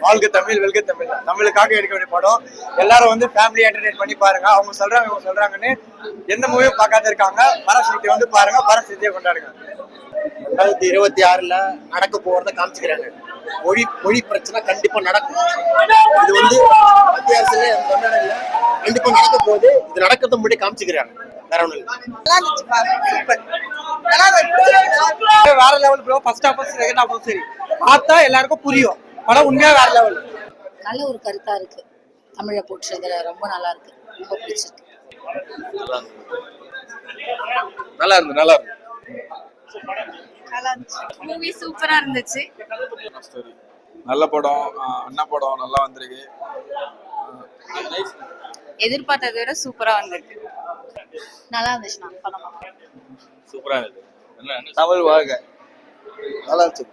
வாழ்க தமிழ் வெல்க தமிழ். தமிழுக்காக எடுக்க வேண்டிய படம். எல்லாரும் வந்து ஃபேமிலி என்டர்டெயின் பண்ணி பாருங்க. அவங்க சொல்றாங்க இவங்க சொல்றாங்கன்னு எந்த மூவியும் பார்க்காத இருக்காங்க. பராசக்தி வந்து பாருங்க, பராசக்தியை கொண்டாடுங்க. 2026 நடக்க போறத காமிச்சுக்கிறாங்க. மொழி பிரச்சனை கண்டிப்பா நடக்கும். இது வந்து மத்திய அரசுல தமிழ்நாடுல கண்டிப்பா நடக்க போகுது. இது நடக்கிறத முன்னாடி காமிச்சுக்கிறாங்க. வேற ஒண்ணு வேற level bro. First half second half சரி பார்த்தா எல்லாருக்கும் புரியும். படம் உண்மையா வேற லெவல். நல்ல ஒரு கருத்தா இருக்கு. தமிழை போற்றுறதுல ரொம்ப நல்லா இருக்கு. ரொம்ப பிடிச்சிருக்கு. நல்லா இருக்கு நல்லா இருக்கு. மூவி சூப்பரா இருந்துச்சு. நல்ல படம். அண்ணா படம் நல்லா வந்திருக்கு. எதிர்பார்த்ததை விட சூப்பரா வந்திருக்கு. நல்லா இருந்துச்சு. நான் படம் சூப்பரா இருக்கு. தமிழ் வாழ்க. நல்லா இருந்துச்சு.